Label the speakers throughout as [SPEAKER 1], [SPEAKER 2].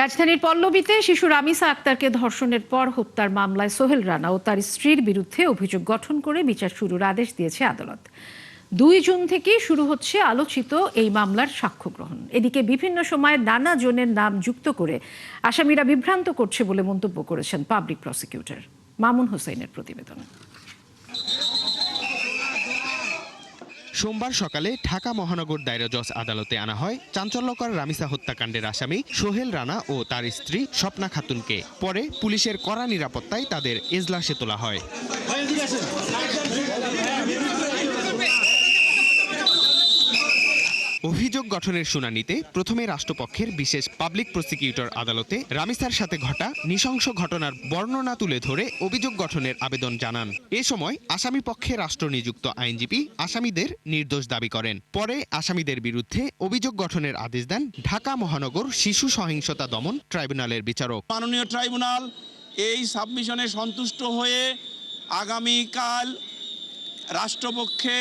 [SPEAKER 1] রাজধানীর পল্লবীতে শিশু রামিসা আক্তারকে ধর্ষণের পর হত্যার মামলায় সোহেল রানা ও তার স্ত্রীর বিরুদ্ধে অভিযোগ গঠন করে বিচার শুরুর আদেশ দিয়েছে আদালত। 2 জুন থেকে শুরু হচ্ছে আলোচিত এই মামলার সাক্ষ্য গ্রহণ। এদিকে বিভিন্ন সময়ে নানা জনের নাম যুক্ত করে আসামিরা বিভ্রান্ত করছে বলে মন্তব্য করেছেন পাবলিক প্রসিকিউটর মামুন হোসেনের প্রতিবেদন।
[SPEAKER 2] সোমবার সকালে ঢাকা মহানগর দায়রা জজ আদালতে আনা হয় চাঞ্চল্যকর রামিসা হত্যাকাণ্ডের আসামি সোহেল রানা ও তার স্ত্রী স্বপ্না খাতুনকে। পরে পুলিশের কড়া নিরাপত্তায় তাদের এজলাসে তোলা হয়। অভিযোগ গঠনের শুনানিতে প্রথমে রাষ্ট্রপক্ষের বিশেষ পাবলিক প্রসিকিউটর আদালতে রামিসার সাথে ঘটা নৃশংস ঘটনার বর্ণনা তুলে ধরে অভিযোগ গঠনের আবেদন জানান। এ সময় আসামি পক্ষে রাষ্ট্রনিযুক্ত আইনজীবী আসামিদের নির্দোষ দাবি করেন। পরে আসামিদের বিরুদ্ধে অভিযোগ গঠনের আদেশ দেন ঢাকা মহানগর শিশু সহিংসতা দমন ট্রাইব্যুনালের বিচারক।
[SPEAKER 3] মাননীয় ট্রাইব্যুনাল এই সাবমিশনে সন্তুষ্ট হয়ে আগামীকাল রাষ্ট্রপক্ষে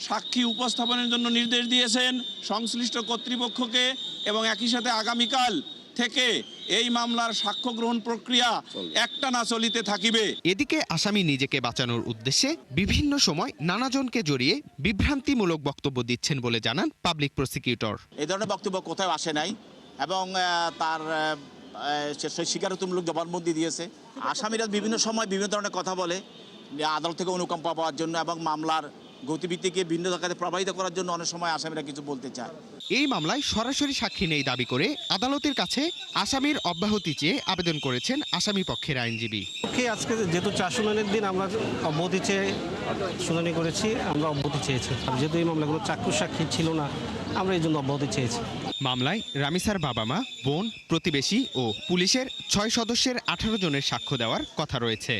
[SPEAKER 3] সাক্ষী উপস্থাপনের জন্য নির্দেশ দিয়েছেন সংশ্লিষ্ট কর্তৃপক্ষকে এবং একই সাথে আগামীকাল থেকে এই মামলার সাক্ষ্য গ্রহণ প্রক্রিয়া একটানা চলিতে থাকিবে।
[SPEAKER 2] এদিকে আসামি নিজেকে বাঁচানোর উদ্দেশ্যে বিভিন্ন সময় নানাজনকে জড়িয়ে বিভ্রান্তিমূলক বক্তব্য দিচ্ছেন বলে জানান পাবলিক প্রসিকিউটর।
[SPEAKER 4] এই ধরনের বক্তব্য কোথাও আসে নাই এবং তার স্বীকারোক্তিমূলক জবানবন্দি দিয়েছে। আসামিরা বিভিন্ন সময় বিভিন্ন ধরনের কথা বলে আদালত থেকে অনুকম্পা পাওয়ার জন্য এবং মামলার গতিবিধিকে ভিন্ন জায়গাতে প্রবাহিত করার জন্য অনেক সময় আসামিরা কিছু বলতে চায়।
[SPEAKER 2] এই মামলায় সরাসরি সাক্ষী নেই দাবি করে আদালতের কাছে আসামির অব্যাহতি চেয়ে আবেদন করেছেন আসামি পক্ষের আইনজীবী।
[SPEAKER 5] আজকে যেহেতু 4 শুনানির দিন আমরা অব্যাহতি চেয়ে শুনানি করেছি, আমরা অব্যাহতি চেয়েছি। যেহেতু এই মামলাগুলো চাক্ষুষ সাক্ষী ছিল না, আমরা এই জন্য অব্যাহতি চেয়েছি।
[SPEAKER 2] মামলায় রামিসার বাবা মা, বোন, প্রতিবেশী ও পুলিশের 6 সদস্যের 18 জনের সাক্ষ্য দেওয়ার কথা রয়েছে।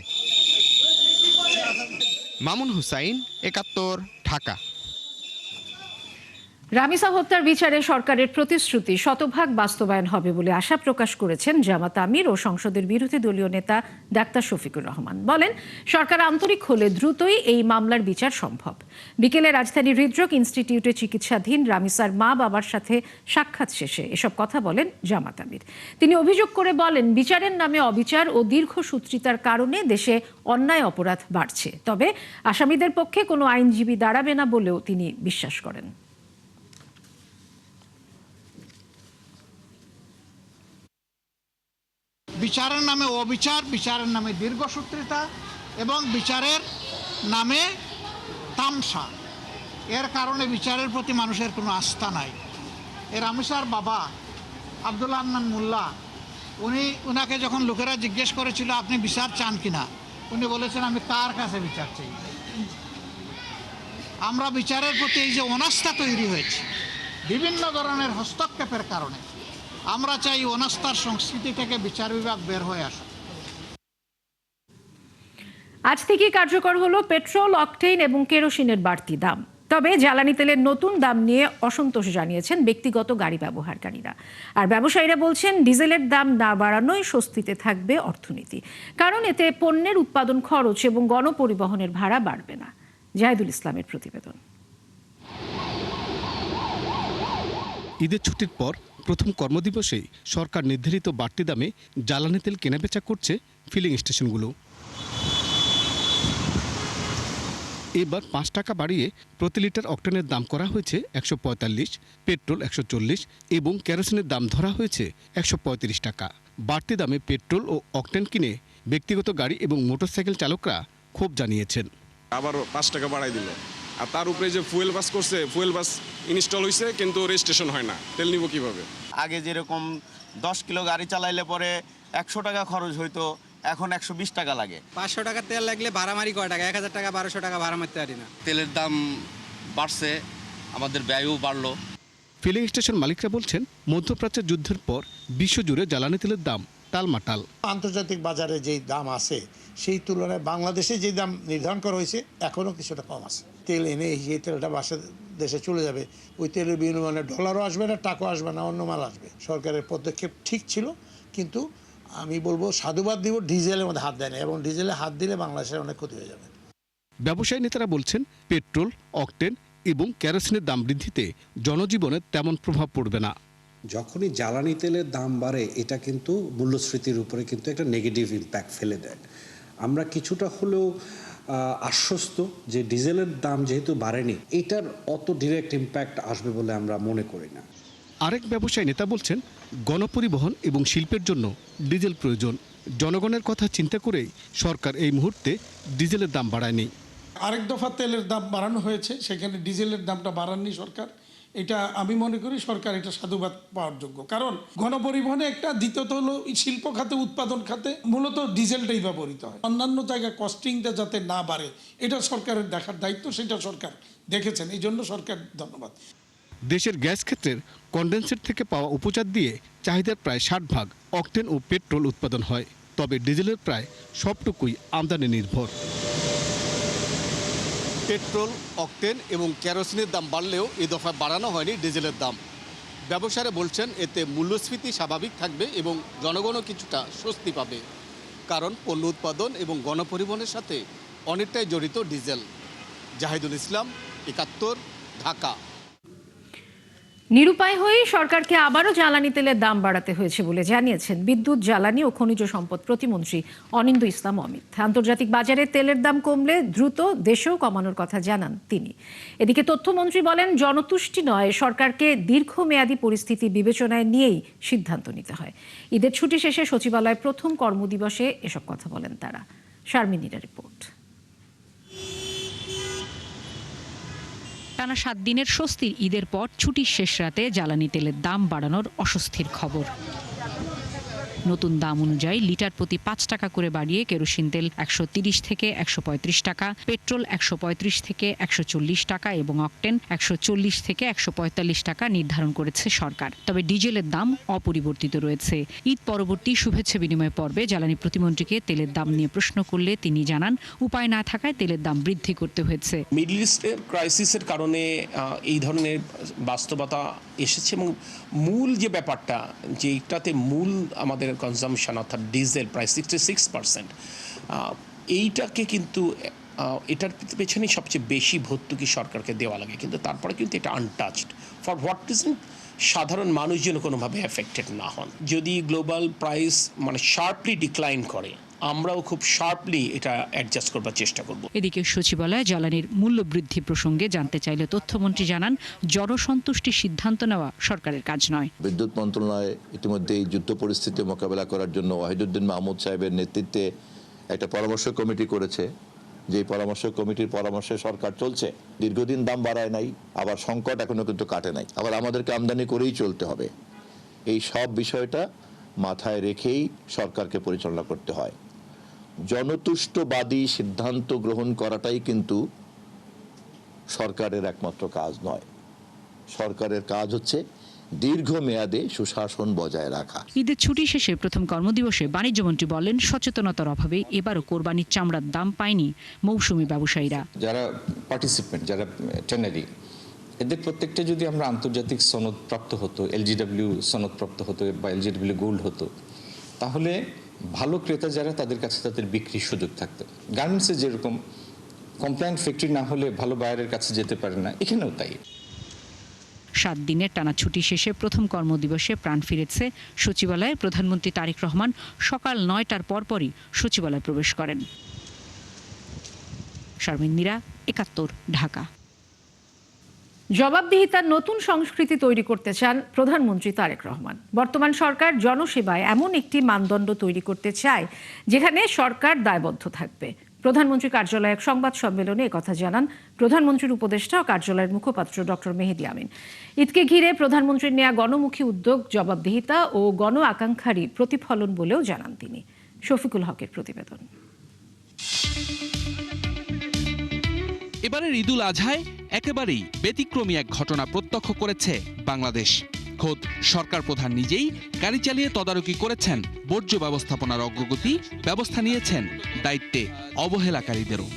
[SPEAKER 2] মামুন হুসাইন, 71, ঢাকা।
[SPEAKER 1] রামিসা হত্যার বিচারে সরকারের প্রতিশ্রুতি শতভাগ বাস্তবায়ন হবে বলে আশা প্রকাশ করেছেন জামাত আমির ও সংসদের বিরোধী দলীয় নেতা ডাক্তার শফিকুর রহমান। বলেন, সরকার আন্তরিক হলে দ্রুতই এই মামলার বিচার সম্ভব। বিকেলে রাজধানীর হৃদরোগ ইনস্টিটিউটে চিকিৎসাধীন রামিসার মা বাবার সাথে সাক্ষাৎ শেষে এসব কথা বলেন জামাত আমির। তিনি অভিযোগ করে বলেন, বিচারের নামে অবিচার ও দীর্ঘসূত্রিতার কারণে দেশে অন্যায় অপরাধ বাড়ছে। তবে আসামিদের পক্ষে কোনো আইনজীবী দাঁড়াবে না বলেও তিনি বিশ্বাস করেন।
[SPEAKER 6] বিচারের নামে অবিচার, বিচারের নামে দীর্ঘসূত্রিতা এবং বিচারের নামে তামসা, এর কারণে বিচারের প্রতি মানুষের কোনো আস্থা নাই। রামিসার বাবা আব্দুল আন্নান মোল্লা, উনাকে যখন লোকেরা জিজ্ঞেস করেছিল আপনি বিচার চান কিনা, উনি বলেছেন আমি কার কাছে বিচার চাই। আমরা বিচারের প্রতি এই যে অনাস্থা তৈরি হয়েছে বিভিন্ন ধরনের হস্তক্ষেপের কারণে, আমরা চাই অনাস্থার সংস্কৃতি থেকে বিচার বিভাগ বের হয়ে আসে।
[SPEAKER 1] আজ থেকে কার্যকর হলো পেট্রোল, অকটেইন এবং কেরোসিনের বাড়তি দাম। তবে জ্বালানি তেলের নতুন দাম নিয়ে অসন্তোষ জানিয়েছেন ব্যক্তিগত গাড়ি ব্যবহারকারীরা। আর ব্যবসায়ীরা বলছেন, ডিজেলের দাম না বাড়ানোই স্বস্তিতে থাকবে অর্থনীতি, কারণ এতে পণ্যের উৎপাদন খরচ এবং গণপরিবহনের ভাড়া বাড়বে না। জাহিদুল ইসলামের প্রতিবেদন।
[SPEAKER 7] ঈদের ছুটির পর প্রথম কর্মদিবসেই সরকার নির্ধারিত বাড়তি দামে জ্বালানি তেল কেনাবেচা করছে ফিলিং স্টেশনগুলো। এবার 5 টাকা বাড়িয়ে প্রতি লিটার অকটেনের দাম করা হয়েছে 145, পেট্রোল 140 এবং কেরোসিনের দাম ধরা হয়েছে 135 টাকা। বাড়তি দামে পেট্রোল ও অকটেন কিনে ব্যক্তিগত গাড়ি এবং মোটরসাইকেল চালকরা ক্ষোভ জানিয়েছেন।
[SPEAKER 8] আবার 5 টাকা বাড়াই দিল, আর তার উপরে যে ফুয়েল বাস করছে, ফুয়েল বাস ইনস্টল হয়েছে কিন্তু রেজিস্ট্রেশন হয় না, তেল নিব কিভাবে?
[SPEAKER 4] আগে যেরকম 10 কিলো গাড়ি চালাইলে পরে 100 টাকা খরচ হইতো, এখন 120 টাকা লাগে।
[SPEAKER 9] 500 টাকা তেল লাগলে ভাড়া মারি কয় টাকা? 1000 টাকা 1200 টাকা ভাড়া মারতে পারি না।
[SPEAKER 10] তেলের দাম বাড়ছে, আমাদের ব্যয়ও বাড়লো।
[SPEAKER 7] ফিলিং স্টেশন মালিকরা বলছেন, মধ্যপ্রাচ্যের যুদ্ধের পর বিশ্বজুড়ে জ্বালানি তেলের দাম টালমাটাল।
[SPEAKER 6] আন্তর্জাতিক বাজারে যেই দাম আছে সেই তুলনায় বাংলাদেশে যে দাম নির্ধারণ করা হয়েছে এখনও কিছুটা কম আছে। তেল এনে যে তেলটা বাসা দেশে চলে যাবে, ওই তেলের বিনিময়ে ডলারও আসবে না, টাকাও আসবে না, অন্য মাল আসবে। সরকারের পদক্ষেপ ঠিক ছিল, কিন্তু আমি বলবো সাধুবাদ দিব ডিজেলের মধ্যে হাত দেয় না, এবং ডিজেলে হাত দিলে বাংলাদেশের অনেক ক্ষতি হয়ে যাবে।
[SPEAKER 7] ব্যবসায়ী নেতারা বলছেন, পেট্রোল, অকটেন এবং কেরোসিনের দাম বৃদ্ধিতে জনজীবনে তেমন প্রভাব পড়বে না।
[SPEAKER 11] যখনই জ্বালানি তেলের দাম বাড়ে এটা কিন্তু মূল্যস্ফীতির উপরে কিন্তু একটা নেগেটিভ ইম্প্যাক্ট ফেলে দেয়। আমরা কিছুটা হলেও আশ্বস্ত যে ডিজেলের দাম যেহেতু বাড়েনি, এটার অত ডিরেক্ট ইম্প্যাক্ট আসবে বলে আমরা মনে করি না।
[SPEAKER 7] আরেক ব্যবসায়ী নেতা বলছেন, গণপরিবহন এবং শিল্পের জন্য ডিজেল প্রয়োজন। জনগণের কথা চিন্তা করেই সরকার এই মুহূর্তে ডিজেলের দাম বাড়ায়নি।
[SPEAKER 12] আরেক দফা তেলের দাম বাড়ানো হয়েছে, সেখানে ডিজেলের দামটা বাড়াননি সরকার। এটা আমি মনে করি সরকার এটা সাধুবাদ পাওয়ার যোগ্য, কারণ গণপরিবহনে একটা, দ্বিতীয়ত হলো শিল্প খাতে, উৎপাদন খাতে মূলত ডিজেলটাই ব্যবহৃত হয়। অন্যান্য জায়গায় কস্টিংটা যাতে না বাড়ে এটা সরকারের দেখার দায়িত্ব, সেটা সরকার দেখেছেন, এই জন্য সরকার ধন্যবাদ।
[SPEAKER 7] দেশের গ্যাস ক্ষেত্রের কনডেন্সেট থেকে পাওয়া উপচার দিয়ে চাহিদার প্রায় 60% অকটেন ও পেট্রোল উৎপাদন হয়, তবে ডিজেলের প্রায় সবটুকুই আমদানি নির্ভর।
[SPEAKER 13] পেট্রোল, অকটেন এবং কেরোসিনের দাম বাড়লেও এই দফায় বাড়ানো হয়নি ডিজেলের দাম। ব্যবসায়ীরা বলছেন এতে মূল্যস্ফীতি স্বাভাবিক থাকবে এবং জনগণও কিছুটা স্বস্তি পাবে, কারণ পণ্য উৎপাদন এবং গণপরিবহনের সাথে অনেকটাই জড়িত ডিজেল। জাহিদুল ইসলাম, ৭১, ঢাকা।
[SPEAKER 1] নিরুপায় হয়ে সরকারকে আবারও জ্বালানি তেলের দাম বাড়াতে হয়েছে বলে জানিয়েছেন বিদ্যুৎ, জ্বালানি ও খনিজ সম্পদ প্রতিমন্ত্রী অনিন্দ্য ইসলাম অমিত। আন্তর্জাতিক বাজারে তেলের দাম কমলে দ্রুত দেশেও কমানোর কথা জানান তিনি। এদিকে তথ্যমন্ত্রী বলেন, জনতুষ্টি নয়, সরকারকে দীর্ঘমেয়াদী পরিস্থিতি বিবেচনায় নিয়েই সিদ্ধান্ত নিতে হয়। ঈদের ছুটি শেষে সচিবালয়ে প্রথম কর্মদিবসে এসব কথা বলেন তারা। শারমিনীর রিপোর্ট।
[SPEAKER 14] টানা 7 দিনের স্বস্তির ঈদের পর ছুটির শেষ রাতে জ্বালানি তেলের দাম বাড়ানোর অস্বস্তির খবর। নতুন দাম অনুযায়ী লিটার প্রতি 5 টাকা করে বাড়িয়ে কেরোসিন তেল 130 থেকে 135 টাকা, পেট্রোল 135 থেকে 140 টাকা এবং অকটেন 140 থেকে 145 টাকা নির্ধারণ করেছে সরকার। তবে ডিজেলের দাম অপরিবর্তিত রয়েছে। ঈদ পরবর্তী শুভেচ্ছা বিনিময় পর্বে জ্বালানি প্রতিমন্ত্রীকে তেলের দাম নিয়ে প্রশ্ন করলে তিনি জানান, উপায় না থাকায় তেলের দাম বৃদ্ধি করতে হয়েছে।
[SPEAKER 15] মিডল ইস্টের ক্রাইসিসের কারণে এই ধরনের বাস্তবতা এসেছে এবং মূল যে ব্যাপারটা, যে এইটাতে মূল আমাদের কনজামশন অর্থাৎ ডিজেল প্রায় 66%, এইটাকে কিন্তু এটার পেছনেই সবচেয়ে বেশি ভর্তুকি সরকারকে দেওয়া লাগে, কিন্তু তারপরে কিন্তু এটা আনটাচড। For what reason? সাধারণ মানুষ যেন কোনোভাবে এফেক্টেড না হন। যদি গ্লোবাল প্রাইস শার্পলি ডিক্লাইন করে, আমরাও খুব শার্পলি এটা অ্যাডজাস্ট করবার চেষ্টা করব।
[SPEAKER 14] এদিকে সচিবালয়ে জ্বালানির মূল্য বৃদ্ধি প্রসঙ্গে জানতে চাইলে তথ্যমন্ত্রী জানান, জনসন্তুষ্টির সিদ্ধান্ত নেওয়া সরকারের কাজ নয়।
[SPEAKER 16] বিদ্যুৎ মন্ত্রণালয় ইতিমধ্যে এই যুদ্ধ পরিস্থিতি মোকাবেলা করার জন্য ওয়াহিদুদ্দিন মাহমুদ সাহেবের নেতৃত্বে একটা পরামর্শ কমিটি করেছে, যে পরামর্শ কমিটির পরামর্শে সরকার চলছে। দীর্ঘদিন দাম বাড়ায় নাই, আবার সংকট এখনো কিন্তু কাটে নাই, আবার আমাদেরকে আমদানি করেই চলতে হবে। এই সব বিষয়টা মাথায় রেখেই সরকারকে পরিচালনা করতে হয়। জনতুষ্টবাদী সিদ্ধান্ত গ্রহণ করাটাই কিন্তু সরকারের একমাত্র কাজ নয়। সরকারের কাজ হচ্ছে দীর্ঘমেয়াদে সুশাসন বজায় রাখা।
[SPEAKER 14] ঈদের ছুটি শেষে প্রথম কর্মদিবসে বাণিজ্যমন্ত্রী বলেন, সচেতনতার অভাবে এবারও কোরবানির চামড়ার দাম পায়নি মৌসুমী ব্যবসায়ীরা।
[SPEAKER 17] যারা পার্টিসিপেন্ট, যারা টেনারি, এদের প্রত্যেকটা যদি আমরা আন্তর্জাতিক সনদপ্রাপ্ত হতো, এলজিডব্লিউ সনদপ্রাপ্ত হতো বা এলজিডব্লিউ গোল্ড হতো, তাহলে ভালো ক্রেতা যারা, তাদের কাছে তাদের বিক্রির সুযোগ থাকতো। গার্মেন্টসে যেরকম কমপ্লায়েন্ট ফ্যাক্টরি না হলে ভালো বায়ারের কাছে যেতে পারে না, এখানেও তাই।
[SPEAKER 14] 7 দিনের টানা ছুটি শেষে প্রথম কর্মদিবসে প্রাণ ফিরেছে সচিবালয়ে। প্রধানমন্ত্রী তারেক রহমান সকাল 9টার পরপরই সচিবালয়ে প্রবেশ করেন। শারমিনীরা, ৭১, ঢাকা।
[SPEAKER 1] জবাবদিহিতার নতুন সংস্কৃতি তৈরি করতে চান প্রধানমন্ত্রী তারেক রহমান। বর্তমান সরকার জনসেবায় এমন একটি মানদণ্ড তৈরি করতে চায় যেখানে সরকার দায়বদ্ধ থাকবে। প্রধানমন্ত্রী কার্যালয়ে এক সংবাদ সম্মেলনে একথা জানান প্রধানমন্ত্রীর উপদেষ্টা ও কার্যালয়ের মুখপাত্র ডক্টর মেহেদী আমিন। ঈদকে ঘিরে প্রধানমন্ত্রীর নেয়া গণমুখী উদ্যোগ জবাবদিহিতা ও গণ আকাঙ্ক্ষারই প্রতিফলন বলেও জানান তিনি। শফিকুল হকের প্রতিবেদন।
[SPEAKER 2] এবারের ঈদুল আজহায় একেবারেই ব্যতিক্রমী এক ঘটনা প্রত্যক্ষ করেছে বাংলাদেশ। খোদ সরকার প্রধান নিজেই গাড়ি চালিয়ে তদারকি করেছেন বর্জ্য ব্যবস্থাপনার অগ্রগতি, ব্যবস্থা নিয়েছেন দায়িত্বে অবহেলাকারীদেরও।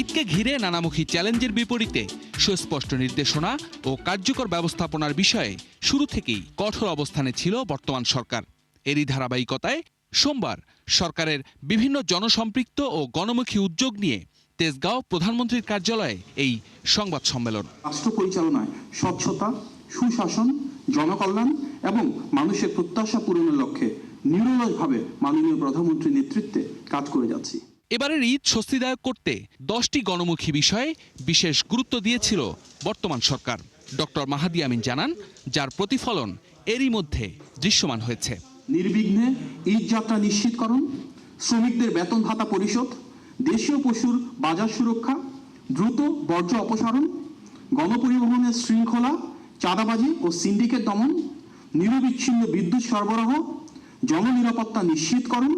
[SPEAKER 2] ঈদকে ঘিরে নানামুখী চ্যালেঞ্জের বিপরীতে সুস্পষ্ট নির্দেশনা ও কার্যকর ব্যবস্থাপনার বিষয়ে শুরু থেকেই কঠোর অবস্থানে ছিল বর্তমান সরকার। এরই ধারাবাহিকতায় সোমবার সরকারের বিভিন্ন জনসম্পৃক্ত ও গণমুখী উদ্যোগ নিয়ে তেজগাঁও প্রধানমন্ত্রীর কার্যালয়ে এই সংবাদ সম্মেলন।
[SPEAKER 18] রাষ্ট্র পরিচালনায় স্বচ্ছতা, সুশাসন, জনকল্যাণ এবং মানুষের প্রত্যাশা পূরণের লক্ষ্যে নিরলসভাবে মাননীয় প্রধানমন্ত্রীর নেতৃত্বে কাজ করে যাচ্ছি।
[SPEAKER 2] এবারের ঈদ স্বস্তিদায়ক করতে 10টি গণমুখী বিষয়ে বিশেষ গুরুত্ব দিয়েছিল বর্তমান সরকার। ডক্টর মাহাদি আমিন জানান, যার প্রতিফলন এরই মধ্যে দৃশ্যমান হয়েছে।
[SPEAKER 18] নির্বিঘ্নে ঈদ যাত্রা নিশ্চিতকরণ, শ্রমিকদের বেতন ভাতা পরিশোধ, দেশীয় পশুর বাজার সুরক্ষা, দ্রুত বর্জ্য অপসারণ, গণপরিবহনের শৃঙ্খলা, চাঁদাবাজি ও সিন্ডিকেট দমন, নিরবিচ্ছিন্ন বিদ্যুৎ সরবরাহ, জননিরাপত্তা নিশ্চিতকরণ,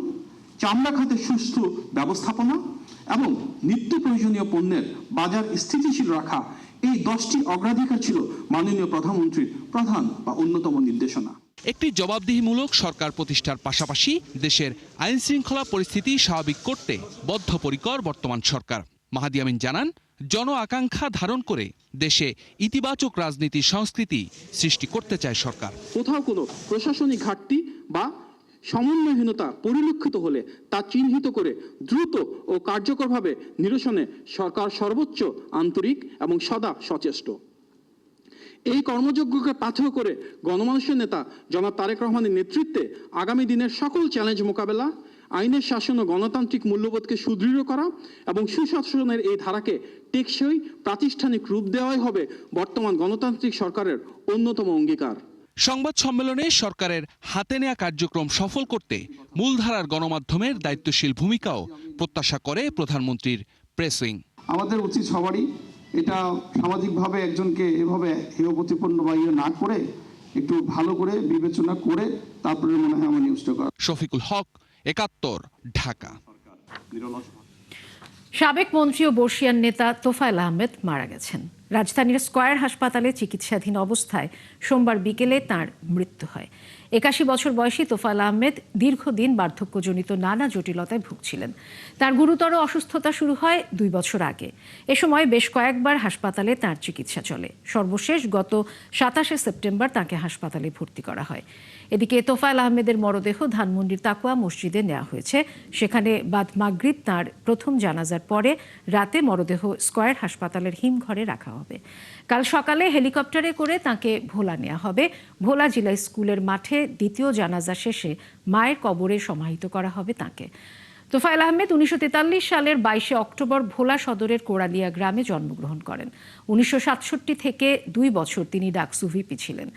[SPEAKER 18] চামড়া খাতের সুষ্ঠু ব্যবস্থাপনা এবং নিত্য প্রয়োজনীয় পণ্যের বাজার স্থিতিশীল রাখা, এই 10টি অগ্রাধিকার ছিল মাননীয় প্রধানমন্ত্রীর প্রধান বা অন্যতম নির্দেশনা।
[SPEAKER 2] একটি জবাবদিহিমূলক সরকার প্রতিষ্ঠার পাশাপাশি দেশের আইন শৃঙ্খলা পরিস্থিতি স্বাভাবিক করতে বদ্ধপরিকর বর্তমান সরকার। মাহাদি আমিন জানান, জন আকাঙ্ক্ষা ধারণ করে দেশে ইতিবাচক রাজনীতি সংস্কৃতি সৃষ্টি করতে চায় সরকার।
[SPEAKER 18] কোথাও কোনো প্রশাসনিক ঘাটতি বা সমন্বয়হীনতা পরিলক্ষিত হলে তা চিহ্নিত করে দ্রুত ও কার্যকরভাবে নিরসনে সরকার সর্বোচ্চ আন্তরিক এবং সদা সচেষ্ট। এই কর্মযজ্ঞকে পাথেয় করে গণমানুষের নেতা জনাব তারেক রহমানের নেতৃত্বে আগামী দিনের সকল চ্যালেঞ্জ মোকাবেলা, আইনের শাসন ও গণতান্ত্রিক মূল্যবোধকে সুদৃঢ় করা এবং সুশাসনের এই ধারাকে টেকসই প্রাতিষ্ঠানিক রূপ দেওয়াই হবে বর্তমান গণতান্ত্রিক সরকারের অন্যতম অঙ্গীকার।
[SPEAKER 2] সংবাদ সম্মেলনে সরকারের হাতে নেওয়া কার্যক্রম সফল করতে মূলধারার গণমাধ্যমের দায়িত্বশীল ভূমিকাও প্রত্যাশা করে প্রধানমন্ত্রীর প্রেস উইং।
[SPEAKER 18] আমাদের উচিত সবারই এটা সামাজিকভাবে একজনকে এভাবে হেয় প্রতিপন্ন বা না করে একটু ভালো করে বিবেচনা করে তারপরে মনে হয় আমার নিউজটা করা।
[SPEAKER 2] শফিকুল হক, ৭১, ঢাকা।
[SPEAKER 1] সাবেক মন্ত্রী ও বর্ষিয়ান নেতা তোফায়েল আহমেদ মারা গেছেন। রাজধানীর স্কয়ার হাসপাতালে চিকিৎসাধীন অবস্থায় সোমবার বিকেলে তাঁর মৃত্যু হয়। ৮১ বছর বয়সী তোফায়েল আহমেদ দীর্ঘদিন বার্ধক্যজনিত নানা জটিলতায় ভুগছিলেন। তার গুরুতর অসুস্থতা শুরু হয় 2 বছর আগে। এ সময় বেশ কয়েকবার হাসপাতালে তাঁর চিকিৎসা চলে। সর্বশেষ গত ২৭ সেপ্টেম্বর তাঁকে হাসপাতালে ভর্তি করা হয়। এদিকে তোফায়েল আহমেদের মরদেহ ধানমন্ডির তাকওয়া মসজিদে নেওয়া হয়েছে। সেখানে বাদ মাগরিব তাঁর প্রথম জানাজার পরে রাতে মরদেহ স্কয়ার হাসপাতালের হিমঘরে রাখা হবে। কাল সকালে হেলিকপ্টারে করে তাঁকে ভোলা নেওয়া হবে। ভোলা জিলা স্কুলের মাঠে দ্বিতীয় জানাজা শেষে মায়ের কবরে সমাহিত করা হবে তাঁকে। তোফায়েল আহমেদ ১৯৪৩ সালের ২২ অক্টোবর ভোলা সদরের কোড়ালিয়া গ্রামে জন্মগ্রহণ করেন। ১৯৬৭ থেকে 2 বছর তিনি ডাকসু ভিপি ছিলেন।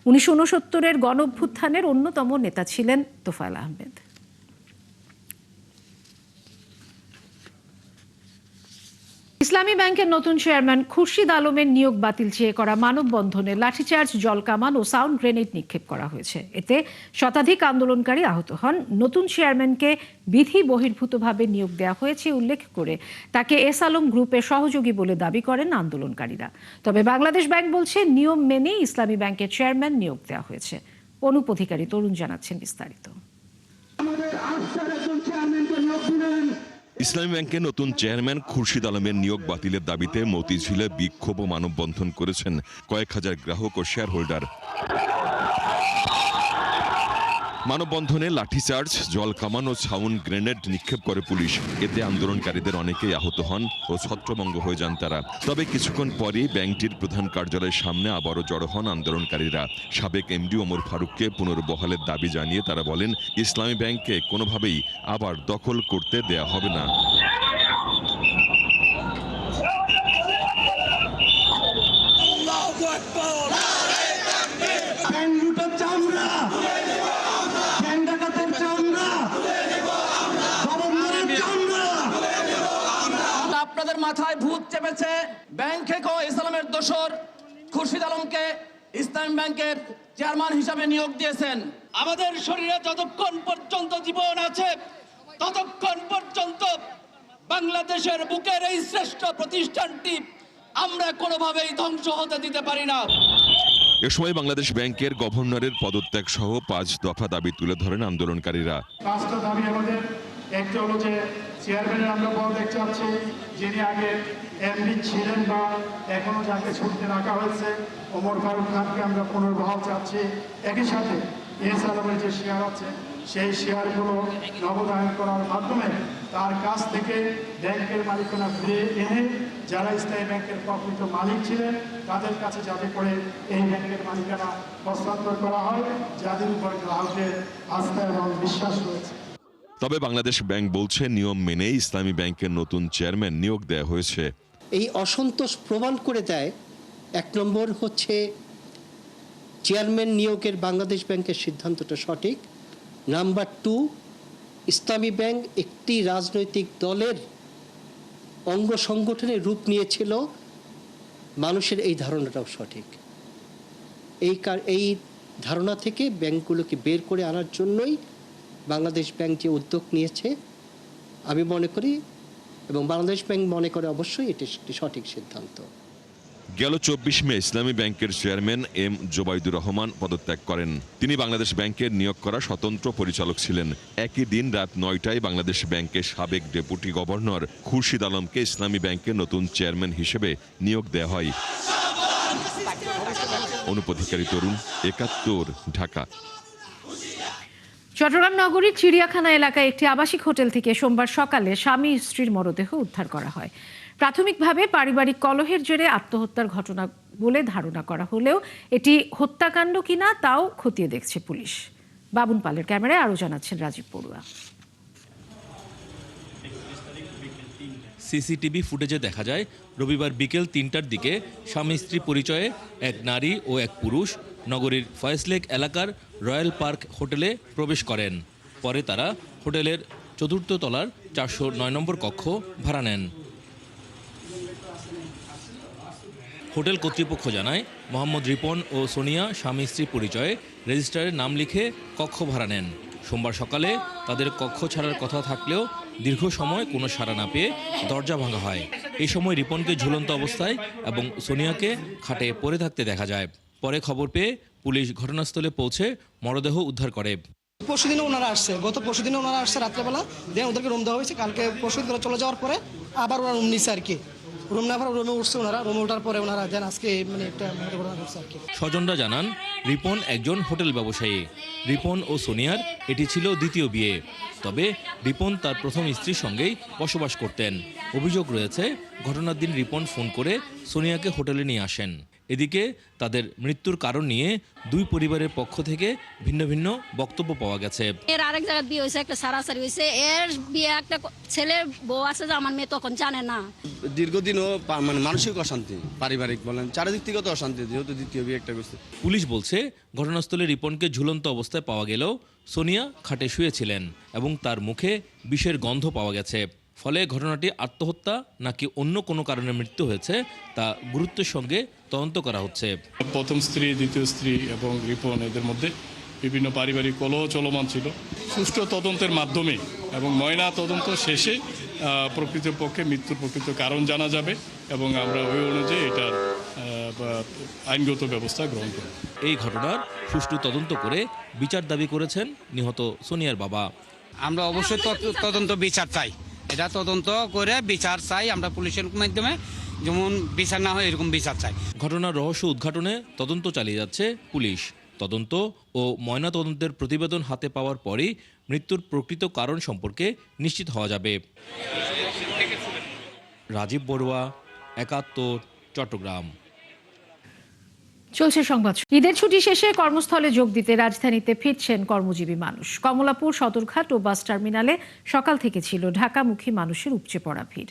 [SPEAKER 1] ১৯৬৯-এর গণঅভ্যুত্থানের অন্যতম নেতা ছিলেন তোফায়েল আহমেদ। ইসলামী ব্যাংকের নতুন চেয়ারম্যান খুরশিদ আলমের নিয়োগ বাতিল চেয়ে করা মানববন্ধনে লাঠিচার্জ, জলকামান ও সাউন্ড গ্রেনেড নিক্ষেপ করা হয়েছে। এতে শতাধিক আন্দোলনকারী আহত হন। নতুন চেয়ারম্যানকে বিধি বহির্ভূতভাবে নিয়োগ দেওয়া হয়েছে উল্লেখ করে তাকে এস আলম গ্রুপের সহযোগী বলে দাবি করেন আন্দোলনকারীরা। তবে বাংলাদেশ ব্যাংক বলছে নিয়ম মেনে ইসলামী ব্যাংকের চেয়ারম্যান নিয়োগ দেওয়া হয়েছে। অনুপ অধিকারী তরুণ জানাচ্ছেন বিস্তারিত।
[SPEAKER 19] ইসলামী ব্যাংকের নতুন চেয়ারম্যান খুরশিদ আলমের নিয়োগ বাতিলের দাবিতে মতিঝিলে বিক্ষোভ ও মানববন্ধন করেছেন কয়েক হাজার গ্রাহক ও শেয়ার হোল্ডার। মানববন্ধনে লাঠিচার্জ, জল কামান ও সাউন্ড গ্রেনেড নিক্ষেপ করে পুলিশ। এতে আন্দোলনকারীদের অনেকেই আহত হন ও ছত্রভঙ্গ হয়ে যান তারা। তবে কিছুক্ষণ পরেই ব্যাংকটির প্রধান কার্যালয়ের সামনে আবারও জড়ো হন আন্দোলনকারীরা। সাবেক এমডি ওমর ফারুককে পুনর্বহালের দাবি জানিয়ে তারা বলেন, ইসলামী ব্যাংককে কোনোভাবেই আবার দখল করতে দেয়া হবে না।
[SPEAKER 20] আপনাদের মাথায় ভূত চেপেছে। ব্যাংকে ইসলামের দোসর খুরশিদ আলমকে ইসলামী ব্যাংকের চেয়ারম্যান হিসাবে নিয়োগ দিয়েছেন। আমাদের শরীরে যতক্ষণ পর্যন্ত জীবন আছে ততক্ষণ পর্যন্ত বাংলাদেশের বুকের এই শ্রেষ্ঠ প্রতিষ্ঠানটি আমরা কোনোভাবেই ধ্বংস হতে দিতে পারি না।
[SPEAKER 19] এ সময় বাংলাদেশ ব্যাংকের গভর্নরের পদত্যাগ সহ 5 দফা দাবি তুলে ধরেন আন্দোলনকারীরা।
[SPEAKER 21] 5টা দাবি আমাদের। একটা হলো যে চেয়ারম্যানের আমরা পদ দেখতে চাচ্ছি, যিনি আগে এমডি ছিলেন বা এখনো যাকে ছুটতে রাখা হয়েছে ওমর ফারুক খানকে আমরা পুনর্বহাল চাচ্ছি। একই সাথে এস আলমের যে শেয়ার আছে সেই শেয়ারগুলো নগদায়ন করার মাধ্যমে তার কাছ থেকে ব্যাংকের মালিকানা ফিরে এনে যারা স্থায়ী ব্যাংকের প্রকৃত মালিক ছিলেন তাদের কাছে যাতে করে এই ব্যাংকের মালিকানা হস্তান্তর করা হয়, যাদের উপর গ্রাহকের আস্থা এবং বিশ্বাস রয়েছে।
[SPEAKER 19] তবে বাংলাদেশ ব্যাংক বলছে নিয়ম মেনে ইসলামী ব্যাংকের নতুন চেয়ারম্যান নিয়োগ দেওয়া হয়েছে।
[SPEAKER 3] এই অসন্তোষ প্রমাণ করে দেয়, এক নম্বর হচ্ছে চেয়ারম্যান নিয়োগের বাংলাদেশ ব্যাংকের সিদ্ধান্তটা সঠিক। নাম্বার 2, ইসলামী ব্যাংক একটি রাজনৈতিক দলের অঙ্গ সংগঠনের রূপ নিয়েছিল, মানুষের এই ধারণাটাও সঠিক। এই ধারণা থেকে ব্যাংকগুলোকে বের করে আনার জন্যই বাংলাদেশ ব্যাংক যে উদ্যোগ নিয়েছে আমি মনে করি, এবং বাংলাদেশ ব্যাংক মনে করে অবশ্যই এটি একটি সঠিক সিদ্ধান্ত।
[SPEAKER 19] গেল 24 মে ইসলামী ব্যাংকের চেয়ারম্যান এম জোবাইদুর রহমান পদত্যাগ করেন। তিনি বাংলাদেশ ব্যাংকের নিয়োগ করা স্বতন্ত্র পরিচালক ছিলেন। একই দিন রাত 9টায় বাংলাদেশ ব্যাংকের সাবেক ডেপুটি গভর্নর খুরশিদ আলমকে ইসলামী ব্যাংকের নতুন চেয়ারম্যান হিসেবে নিয়োগ দেওয়া হয়। অনুপধিকারী তরুণ, 71, ঢাকা।
[SPEAKER 1] চট্টগ্রাম নগরীর চিড়িয়াখানা এলাকায় একটি আবাসিক হোটেল থেকে সোমবার সকালে স্বামী স্ত্রীর মরদেহ উদ্ধার করা হয়। প্রাথমিকভাবে পারিবারিক কলহের জেরে আত্মহত্যার ঘটনা বলে ধারণা করা হলেও এটি হত্যাকাণ্ড কিনা তাও খতিয়ে দেখছে পুলিশ। বাবুন পালের ক্যামেরায় আরও জানাচ্ছেন রাজীব পড়ুয়া।
[SPEAKER 22] সিসিটিভি ফুটেজে দেখা যায় রবিবার বিকেল 3টার দিকে স্বামী স্ত্রী পরিচয়ে এক নারী ও এক পুরুষ নগরীর ফয়েজলেক এলাকার রয়্যাল পার্ক হোটেলে প্রবেশ করেন। পরে তারা হোটেলের 4র্থ তলার 409 নম্বর কক্ষ ভাড়া নেন। হোটেল কর্তৃপক্ষ জানায় মোহাম্মদ রিপন ও সোনিয়া স্বামী স্ত্রী পরিচয়ে রেজিস্ট্রারে নাম লিখে কক্ষ ভাড়া নেন। সোমবার সকালে তাদের কক্ষ ছাড়ার কথা থাকলেও দীর্ঘ সময় কোনো সাড়া না পেয়ে দরজা ভাঙা হয়। এই সময় রিপনকে ঝুলন্ত অবস্থায় এবং সোনিয়াকে খাটে পড়ে থাকতে দেখা যায়। পরে খবর পেয়ে পুলিশ ঘটনাস্থলে পৌঁছে মরদেহ উদ্ধার করে।
[SPEAKER 23] পরশুদিনও ওনারা আসছে, গত পরশুদিনও ওনারা আসছে রাত্রেবেলা, দেন ওদেরকে রুম দেওয়া হয়েছে। কালকে পরশুদিন চলে যাওয়ার পরে আবার ওরা রুম নিচ্ছে আর কি। রুম নেওয়ার রুমে উঠছে ওনারা, রুমে ওঠার পরে ওনারা দেন আজকে একটা ঘটনা ঘটছে আর কি।
[SPEAKER 22] স্বজনরা জানান রিপন একজন হোটেল ব্যবসায়ী। রিপন ও সোনিয়ার এটি ছিল দ্বিতীয় বিয়ে। তবে রিপন তার প্রথম স্ত্রীর সঙ্গেই বসবাস করতেন। অভিযোগ রয়েছে ঘটনার দিন রিপন ফোন করে সোনিয়াকে হোটেলে নিয়ে আসেন। এদিকে তাদের মৃত্যুর কারণ নিয়ে দুই পরিবারের পক্ষ থেকে ভিন্ন ভিন্ন বক্তব্য পাওয়া গেছে।
[SPEAKER 24] এর আরেক জায়গায় বিয়ে হয়েছে, একটা সারাসারি হয়েছে। এর বিয়ে একটা ছেলের বউ আছে যে আমার মেয়ে তখন জানে না।
[SPEAKER 25] দীর্ঘদিনও মানে মানসিক অশান্তি, পারিবারিক বলেন চারিদিক থেকে তো অশান্তি, যেহেতু দ্বিতীয় বিয়ে একটা করছে।
[SPEAKER 22] পুলিশ বলছে ঘটনাস্থলে রিপনকে ঝুলন্ত অবস্থায় পাওয়া গেলেও সোনিয়া খাটে শুয়েছিলেন এবং তার মুখে বিষের গন্ধ পাওয়া গেছে। ফলে ঘটনাটি আত্মহত্যা নাকি অন্য কোনো কারণে মৃত্যু হয়েছে তা গুরুত্বের সঙ্গে তদন্ত করা হচ্ছে।
[SPEAKER 21] প্রথম স্ত্রী, দ্বিতীয় স্ত্রী এবং রিপন এদের মধ্যে বিভিন্ন পারিবারিক কলহ চলমান ছিল। সুষ্ঠু তদন্তের মাধ্যমে এবং ময়না তদন্ত শেষে প্রকৃতপক্ষে মৃত্যুর প্রকৃত কারণ জানা যাবে এবং আমরা ওই অনুযায়ী এটার আইনগত ব্যবস্থা গ্রহণ করব।
[SPEAKER 22] এই ঘটনার সুষ্ঠু তদন্ত করে বিচার দাবি করেছেন নিহত সোনিয়ার বাবা।
[SPEAKER 9] আমরা অবশ্যই তদন্ত বিচার চাই, এটা তদন্ত করে বিচার চাই আমরা পুলিশের মাধ্যমে, যেমন বিচার না হয় এরকম বিচার চাই।
[SPEAKER 22] ঘটনার রহস্য উদ্ঘাটনে তদন্ত চালিয়ে যাচ্ছে পুলিশ। তদন্ত ও ময়না তদন্তের প্রতিবেদন হাতে পাওয়ার পরই মৃত্যুর প্রকৃত কারণ সম্পর্কে নিশ্চিত হওয়া যাবে। রাজীব বড়ুয়া, 71, চট্টগ্রাম।
[SPEAKER 1] চলছে সংবাদ। ঈদের ছুটি শেষে কর্মস্থলে যোগ দিতে রাজধানীতে ফিরছেন কর্মজীবী মানুষ। কমলাপুর, সদরঘাট ও বাস টার্মিনালে সকাল থেকে ছিল ঢাকামুখী মানুষের উপচে পড়া ভিড়।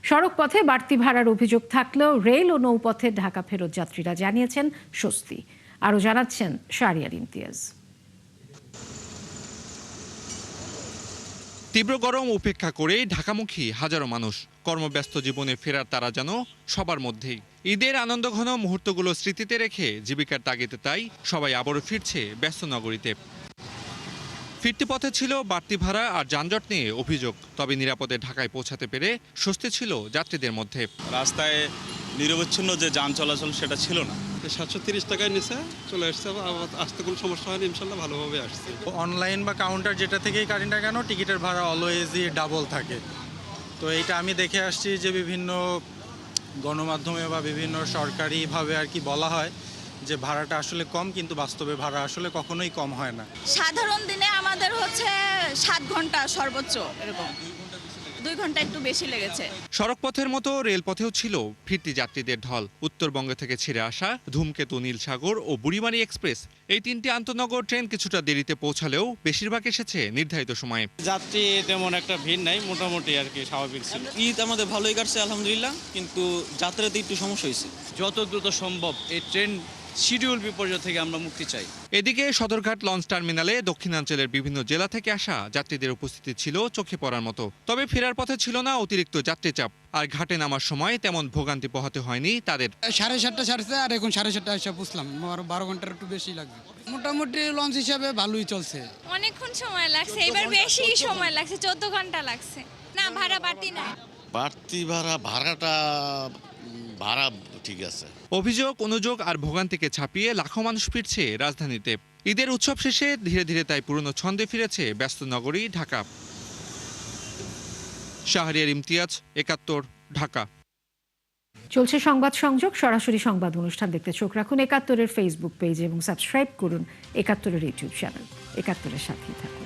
[SPEAKER 1] সড়ক পথে বাড়তি ভাড়ার অভিযোগ থাকলেও রেল ও নৌপথে ঢাকা ফেরত যাত্রীরা জানিয়েছেন স্বস্তি। আরও জানাচ্ছেন শাহরিয়ার ইমতিয়াজ।
[SPEAKER 26] তীব্র গরম উপেক্ষা করে ঢাকামুখী হাজারো মানুষ কর্মব্যস্ত জীবনে ফেরার তারা যেন সবার মধ্যেই। ঈদের আনন্দঘন মুহূর্তগুলো স্মৃতিতে রেখে জীবিকার তাগিদে তাই সবাই আবারও ফিরছে ব্যস্ত নগরীতে। ফিরতি পথে ছিল বাড়তি ভাড়া আর যানজট নিয়ে অভিযোগ, তবে নিরাপদে ঢাকায় পৌঁছাতে পেরে স্বস্তি ছিল যাত্রীদের মধ্যে।
[SPEAKER 27] রাস্তায় নিরবচ্ছিন্ন যে যান চলাচল সেটা ছিল না।
[SPEAKER 28] 730 টাকায় নিচে চলে আসছে, আসতে কোনো সমস্যা হয়নি, ইনশাল্লাহ ভালোভাবে আসছে।
[SPEAKER 29] অনলাইন বা কাউন্টার যেটা থেকেই কাটি না কেন টিকিটের ভাড়া অলওয়েজই ডাবল থাকে। তো এইটা আমি দেখে আসছি যে বিভিন্ন গণমাধ্যমে বা বিভিন্ন সরকারিভাবে আর কি বলা হয় যে ভাড়াটা আসলে কম, কিন্তু বাস্তবে ভাড়া আসলে কখনোই কম হয় না।
[SPEAKER 4] সাধারণ দিনে আমাদের হচ্ছে 7 ঘন্টা সর্বোচ্চ, এরকম 2 ঘন্টা একটু বেশি লেগেছে।
[SPEAKER 2] সড়কপথের মতো রেলপথেও ছিল ফিরতি যাত্রীদের ঢল। উত্তরবঙ্গ থেকে ছেড়ে আসা ধূমকেতু, নীলসাগর ও বুড়িমারি এক্সপ্রেস, এই 3টি আন্তনগর ট্রেন কিছুটা দেরিতে পৌঁছালেও বেশিরভাগ এসেছে নির্ধারিত সময়ে।
[SPEAKER 5] যাত্রী তেমন একটা ভিড় নাই, মোটামুটি আর কি স্বাভাবিক ছিল।
[SPEAKER 6] ঈদ আমাদের ভালোই কাটছে আলহামদুলিল্লাহ, কিন্তু যাত্রাতে একটু সমস্যা হয়েছে।
[SPEAKER 5] যত দ্রুত সম্ভব এই ট্রেন শিডিউল বিপর্যয় থেকে আমরা মুক্তি চাই।
[SPEAKER 2] এদিকে সদরঘাট লঞ্চ টার্মিনালে দক্ষিণাঞ্চলের বিভিন্ন জেলা থেকে আসা যাত্রীদের উপস্থিতি ছিল চোখে পড়ার মতো। তবে ফেরার পথে ছিল না অতিরিক্ত যাত্রী চাপ, আর ঘাটে নামার সময় তেমন ভোগান্তি পোহাতে হয়নি তাদের।
[SPEAKER 7] 7:30 ছাড়ছে, আর এখন 7:30 এসে বুঝলাম, 12 ঘন্টার একটু বেশি লাগবে। মোটামুটি লঞ্চ হিসাবে ভালোই চলছে।
[SPEAKER 8] অনেকক্ষণ সময় লাগছে, এবার বেশি সময় লাগছে, 14 ঘন্টা লাগছে। না, ভাড়া বাড়তি না,
[SPEAKER 10] বাড়তি ভাড়াটা ঠিক আছে।
[SPEAKER 2] অভিযোগ, অনুযোগ আর ভোগান্তিকে ছাপিয়ে লাখো মানুষ ফিরছে রাজধানীতে। ঈদের উৎসব শেষে ধীরে ধীরে তাই পুরনো ছন্দে ফিরেছে ব্যস্ত নগরী ঢাকা। শাহরিয়ার ইমতিয়াজ, ৭১, ঢাকা।
[SPEAKER 1] চলছে সংবাদ সংযোগ, সরাসরি সংবাদ অনুষ্ঠান দেখতে চোখ রাখুন ৭১-এর ফেসবুক পেজ এবং সাবস্ক্রাইব করুন ৭১-এর ইউটিউব চ্যানেল। ৭১-এর সাথেই থাকুন।